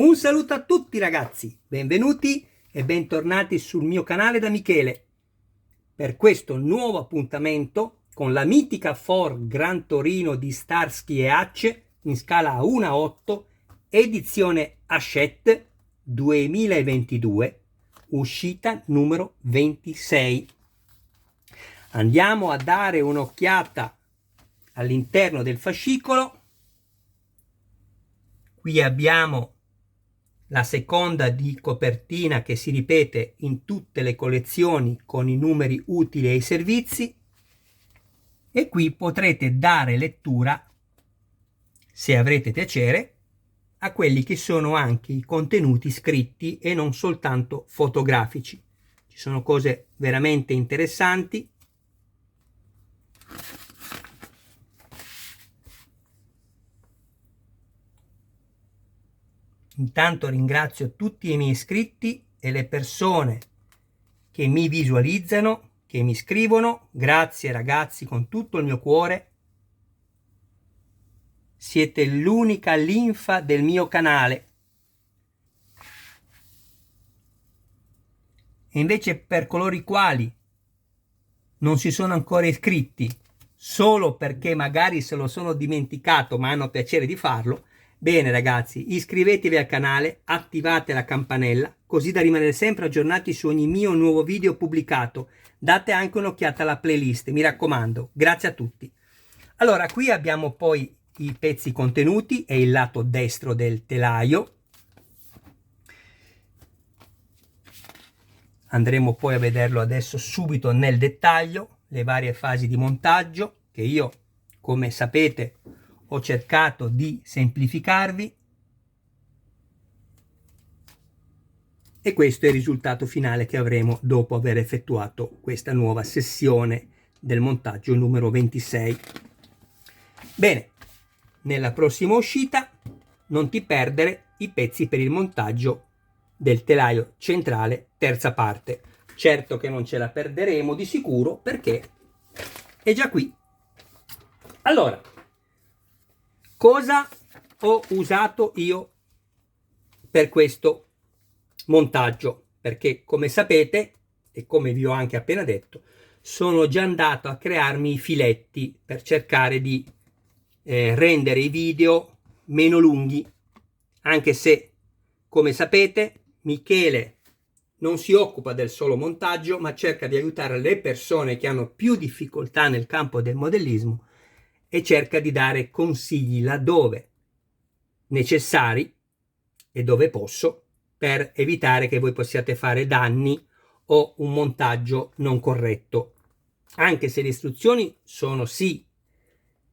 Un saluto a tutti ragazzi, benvenuti e bentornati sul mio canale da Michele per questo nuovo appuntamento con la mitica Ford Gran Torino di Starsky e Hutch in scala 1 a 8, edizione Hachette 2022, uscita numero 26. Andiamo a dare un'occhiata all'interno del fascicolo. Qui abbiamo la seconda di copertina che si ripete in tutte le collezioni con i numeri utili ai servizi, e qui potrete dare lettura, se avrete piacere, a quelli che sono anche i contenuti scritti e non soltanto fotografici. Ci sono cose veramente interessanti. Intanto ringrazio tutti i miei iscritti e le persone che mi visualizzano, che mi scrivono. Grazie ragazzi, con tutto il mio cuore. Siete l'unica linfa del mio canale. E invece per coloro i quali non si sono ancora iscritti, solo perché magari se lo sono dimenticato ma hanno piacere di farlo, bene ragazzi, iscrivetevi al canale, attivate la campanella, così da rimanere sempre aggiornati su ogni mio nuovo video pubblicato. Date anche un'occhiata alla playlist, mi raccomando. Grazie a tutti. Allora, qui abbiamo poi i pezzi contenuti e il lato destro del telaio. Andremo poi a vederlo adesso subito nel dettaglio, le varie fasi di montaggio, che io, come sapete, ho cercato di semplificarvi, e questo è il risultato finale che avremo dopo aver effettuato questa nuova sessione del montaggio numero 26. Bene, nella prossima uscita non ti perdere i pezzi per il montaggio del telaio centrale terza parte. Certo che non ce la perderemo di sicuro perché è già qui. Allora, cosa ho usato io per questo montaggio? Perché come sapete, e come vi ho anche appena detto, sono già andato a crearmi i filetti per cercare di rendere i video meno lunghi, anche se, come sapete, Michele non si occupa del solo montaggio, ma cerca di aiutare le persone che hanno più difficoltà nel campo del modellismo e cerca di dare consigli laddove necessari e dove posso, per evitare che voi possiate fare danni o un montaggio non corretto. Anche se le istruzioni sono sì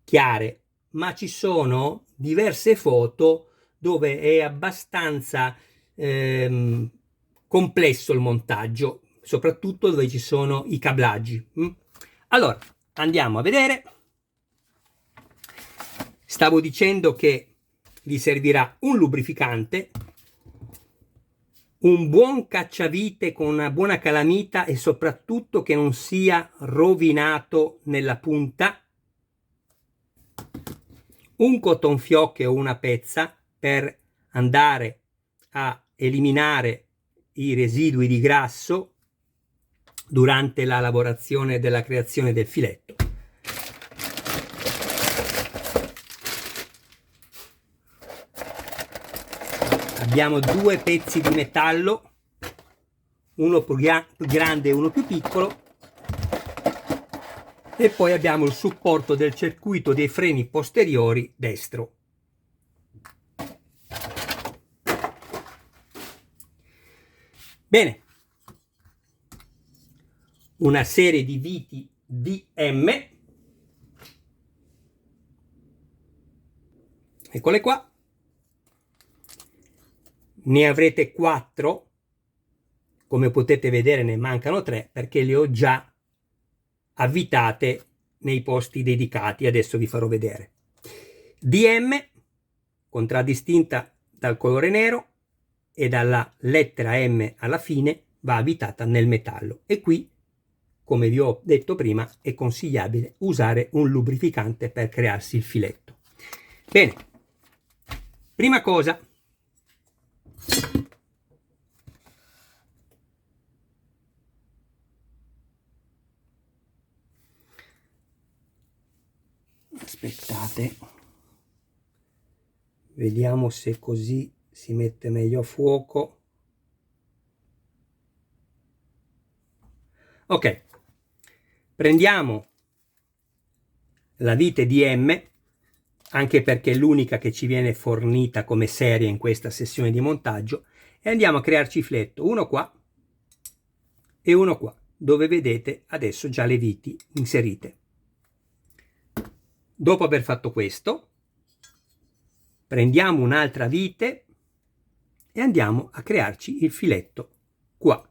chiare, ma ci sono diverse foto dove è abbastanza complesso il montaggio, soprattutto dove ci sono i cablaggi. Allora, andiamo a vedere. Stavo dicendo che vi servirà un lubrificante, un buon cacciavite con una buona calamita e soprattutto che non sia rovinato nella punta, un cotton fioc o una pezza per andare a eliminare i residui di grasso durante la lavorazione della creazione del filetto. Abbiamo due pezzi di metallo, uno più grande e uno più piccolo, e poi abbiamo il supporto del circuito dei freni posteriori destro. Bene, una serie di viti DM, eccole qua, ne avrete 4, come potete vedere ne mancano 3 perché le ho già avvitate nei posti dedicati, adesso vi farò vedere. DM contraddistinta dal colore nero e dalla lettera M alla fine va avvitata nel metallo, e qui, come vi ho detto prima, è consigliabile usare un lubrificante per crearsi il filetto. Bene, prima cosa, Aspettate, vediamo se così si mette meglio a fuoco. Ok, prendiamo la vite DM, anche perché è l'unica che ci viene fornita come serie in questa sessione di montaggio, e andiamo a crearci filetto, uno qua e uno qua, dove vedete adesso già le viti inserite. Dopo aver fatto questo, prendiamo un'altra vite e andiamo a crearci il filetto qua.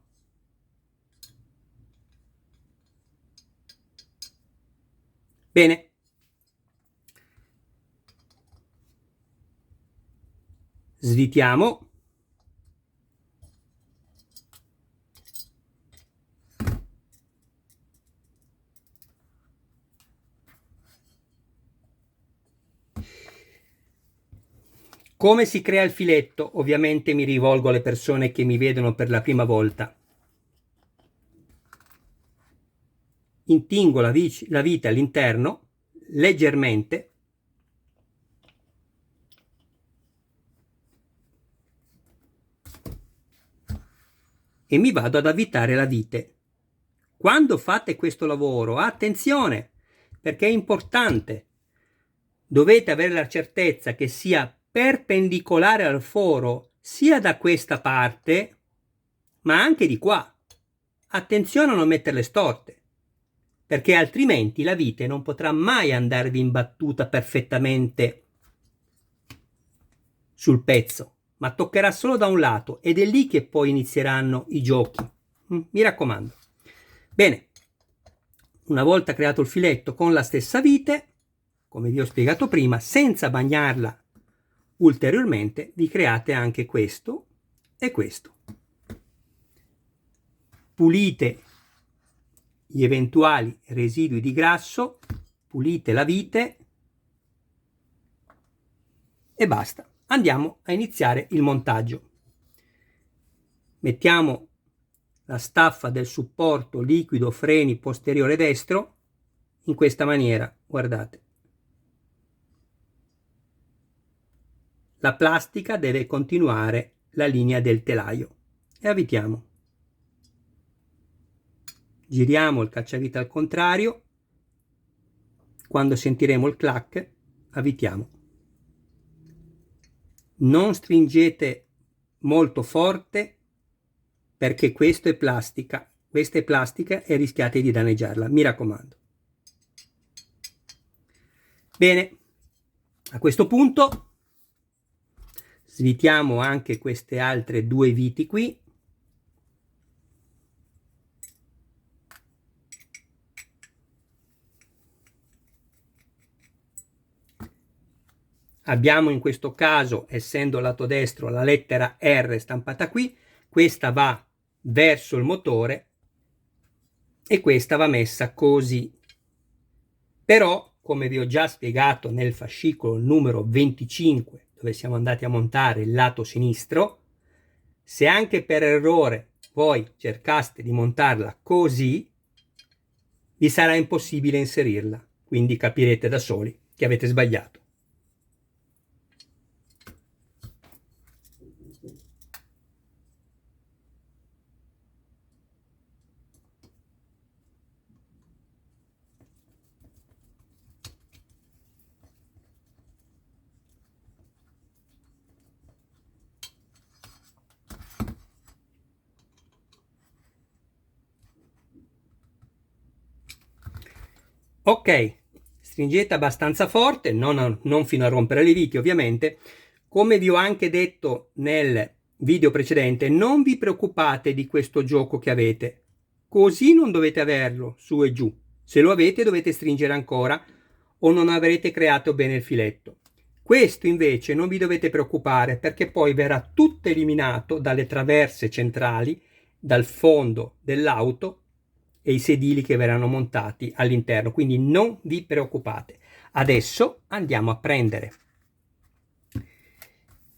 Bene. Svitiamo. Come si crea il filetto? Ovviamente mi rivolgo alle persone che mi vedono per la prima volta. Intingo la vite all'interno leggermente e mi vado ad avvitare la vite. Quando fate questo lavoro, attenzione, perché è importante. Dovete avere la certezza che sia perpendicolare al foro sia da questa parte, ma anche di qua. Attenzione a non metterle storte, perché altrimenti la vite non potrà mai andarvi in battuta perfettamente sul pezzo, ma toccherà solo da un lato ed è lì che poi inizieranno i giochi. Mi raccomando. Bene, una volta creato il filetto con la stessa vite, come vi ho spiegato prima, senza bagnarla ulteriormente, vi create anche questo e questo. Pulite gli eventuali residui di grasso, pulite la vite e basta. Andiamo a iniziare il montaggio. Mettiamo la staffa del supporto liquido freni posteriore destro in questa maniera, guardate. La plastica deve continuare la linea del telaio e avvitiamo. Giriamo il cacciavite al contrario. Quando sentiremo il clac, avvitiamo. Non stringete molto forte perché questa è plastica e rischiate di danneggiarla, mi raccomando. Bene, a questo punto svitiamo anche queste altre due viti qui. Abbiamo in questo caso, essendo lato destro, la lettera R stampata qui, questa va verso il motore e questa va messa così. Però, come vi ho già spiegato nel fascicolo numero 25, dove siamo andati a montare il lato sinistro, se anche per errore voi cercaste di montarla così, vi sarà impossibile inserirla, quindi capirete da soli che avete sbagliato. Ok, stringete abbastanza forte, non fino a rompere le viti ovviamente. Come vi ho anche detto nel video precedente, non vi preoccupate di questo gioco che avete, così non dovete averlo su e giù. Se lo avete dovete stringere ancora o non avrete creato bene il filetto. Questo invece non vi dovete preoccupare perché poi verrà tutto eliminato dalle traverse centrali, dal fondo dell'auto e i sedili che verranno montati all'interno, quindi non vi preoccupate. Adesso andiamo a prendere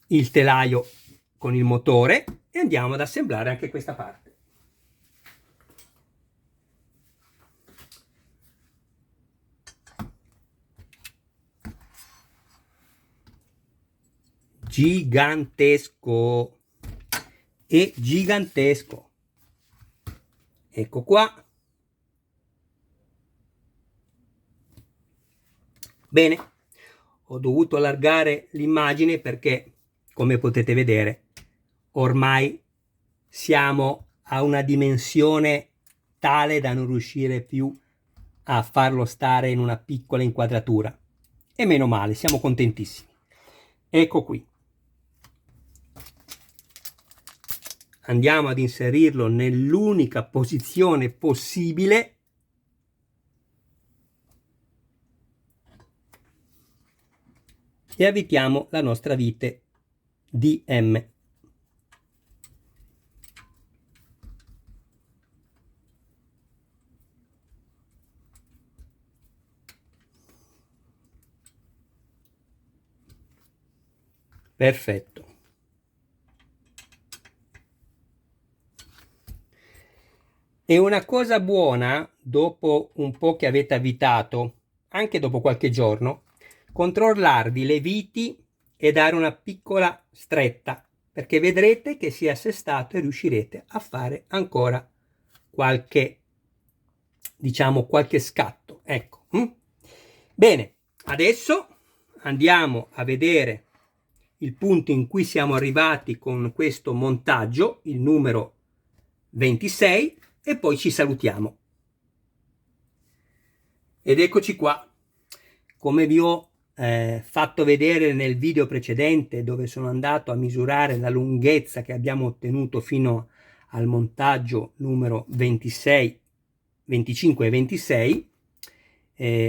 il telaio con il motore e andiamo ad assemblare anche questa parte. Gigantesco e gigantesco. Ecco qua. Bene, ho dovuto allargare l'immagine perché, come potete vedere, ormai siamo a una dimensione tale da non riuscire più a farlo stare in una piccola inquadratura. E meno male, siamo contentissimi. Ecco qui. Andiamo ad inserirlo nell'unica posizione possibile e avvitiamo la nostra vite DM. Perfetto. E una cosa buona, dopo un po' che avete avvitato, anche dopo qualche giorno, controllarvi le viti e dare una piccola stretta, perché vedrete che si è assestato e riuscirete a fare ancora qualche, diciamo, qualche scatto. Ecco. Bene, adesso andiamo a vedere il punto in cui siamo arrivati con questo montaggio, il numero 26, e poi ci salutiamo. Ed eccoci qua. Come vi ho fatto vedere nel video precedente, dove sono andato a misurare la lunghezza che abbiamo ottenuto fino al montaggio numero 26, 25 e 26,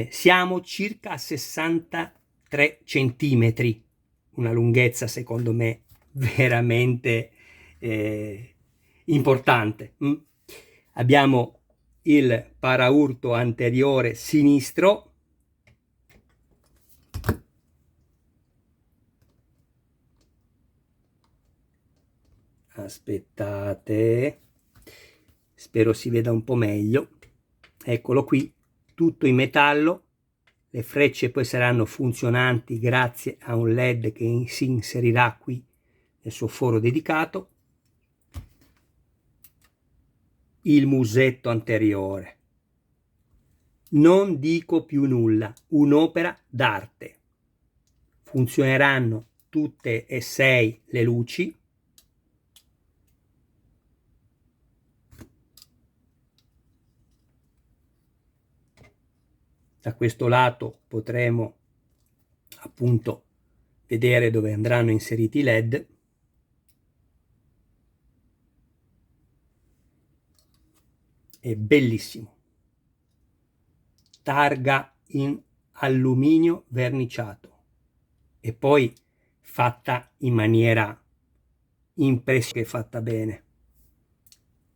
siamo circa a 63 centimetri, una lunghezza secondo me veramente importante. Abbiamo il paraurto anteriore sinistro, aspettate, spero si veda un po' meglio, eccolo qui, tutto in metallo, le frecce poi saranno funzionanti grazie a un LED che si inserirà qui nel suo foro dedicato, il musetto anteriore, non dico più nulla, un'opera d'arte, funzioneranno tutte e 6 le luci, da questo lato potremo appunto vedere dove andranno inseriti i LED. È bellissimo, targa in alluminio verniciato e poi fatta in maniera impressionante, fatta bene.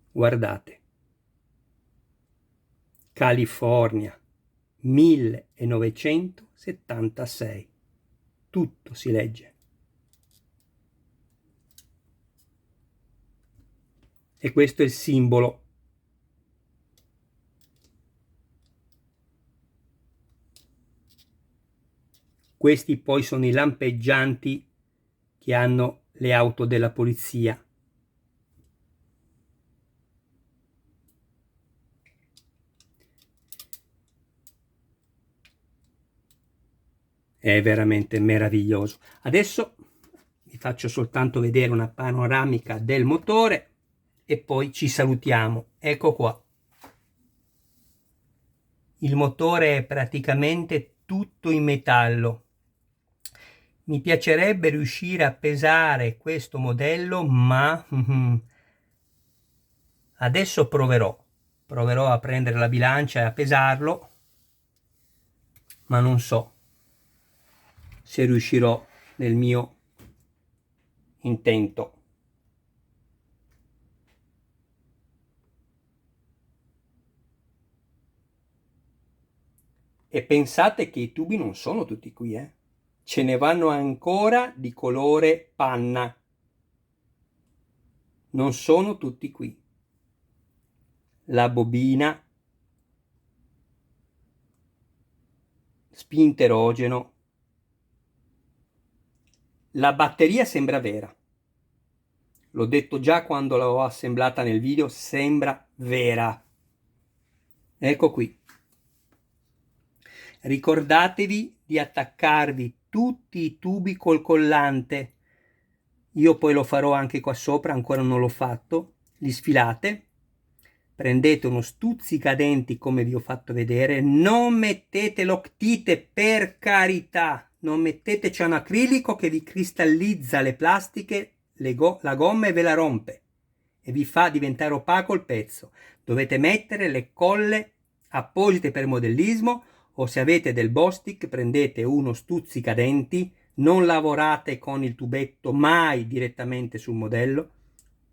Guardate, California 1976, tutto si legge. E questo è il simbolo. Questi poi sono i lampeggianti che hanno le auto della polizia. È veramente meraviglioso. Adesso vi faccio soltanto vedere una panoramica del motore e poi ci salutiamo. Ecco qua. Il motore è praticamente tutto in metallo. Mi piacerebbe riuscire a pesare questo modello, ma adesso proverò a prendere la bilancia e a pesarlo, ma non so se riuscirò nel mio intento. E pensate che i tubi non sono tutti qui, ce ne vanno ancora di colore panna. non sono tutti qui. La bobina, spinterogeno, la batteria sembra vera. L'ho detto già quando l'avevo assemblata nel video, sembra vera. Ecco qui. Ricordatevi di attaccarvi tutti i tubi col collante. Io poi lo farò anche qua sopra, ancora non l'ho fatto. Li sfilate, prendete uno stuzzicadenti come vi ho fatto vedere, non mettete l'octite, per carità, non mettete cianoacrilico che vi cristallizza le plastiche, la gomma e ve la rompe e vi fa diventare opaco il pezzo. Dovete mettere le colle apposite per modellismo, o se avete del Bostik prendete uno stuzzicadenti, non lavorate con il tubetto mai direttamente sul modello,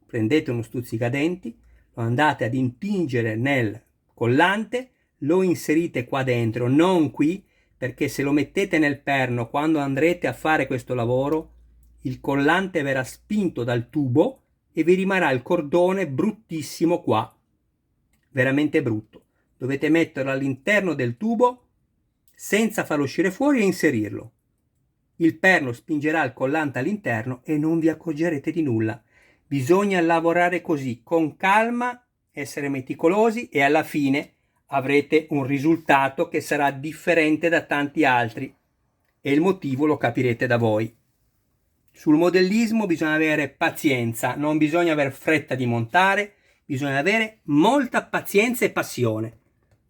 prendete uno stuzzicadenti, lo andate ad impingere nel collante, lo inserite qua dentro, non qui, perché se lo mettete nel perno quando andrete a fare questo lavoro, il collante verrà spinto dal tubo e vi rimarrà il cordone bruttissimo qua, veramente brutto. Dovete metterlo all'interno del tubo senza farlo uscire fuori e inserirlo. Il perno spingerà il collante all'interno e non vi accorgerete di nulla. Bisogna lavorare così, con calma, essere meticolosi e alla fine avrete un risultato che sarà differente da tanti altri e il motivo lo capirete da voi. Sul modellismo bisogna avere pazienza, non bisogna avere fretta di montare, bisogna avere molta pazienza e passione.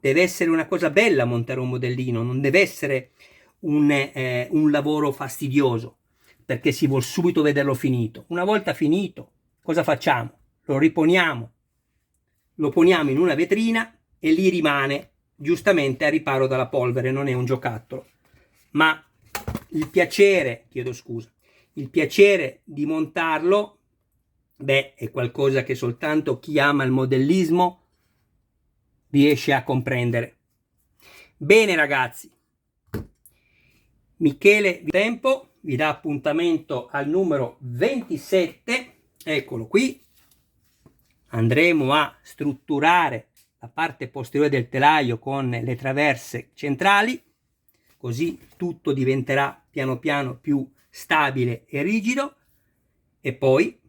Deve essere una cosa bella montare un modellino, non deve essere un lavoro fastidioso, perché si vuol subito vederlo finito. Una volta finito, cosa facciamo? Lo riponiamo, lo poniamo in una vetrina e lì rimane, giustamente a riparo dalla polvere, non è un giocattolo. Ma il piacere, il piacere di montarlo, beh, è qualcosa che soltanto chi ama il modellismo riesce a comprendere. Bene ragazzi, Michele Tempo vi dà appuntamento al numero 27, eccolo qui. Andremo a strutturare la parte posteriore del telaio con le traverse centrali, così tutto diventerà piano piano più stabile e rigido e poi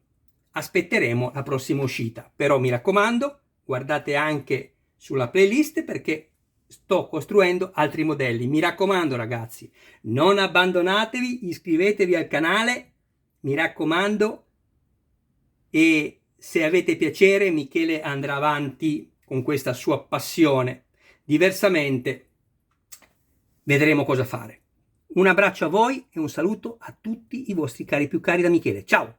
aspetteremo la prossima uscita. Però mi raccomando, guardate anche sulla playlist perché sto costruendo altri modelli. Mi raccomando ragazzi, non abbandonatevi, iscrivetevi al canale, mi raccomando, e se avete piacere Michele andrà avanti con questa sua passione. Diversamente vedremo cosa fare. Un abbraccio a voi e un saluto a tutti i vostri cari più cari da Michele. Ciao!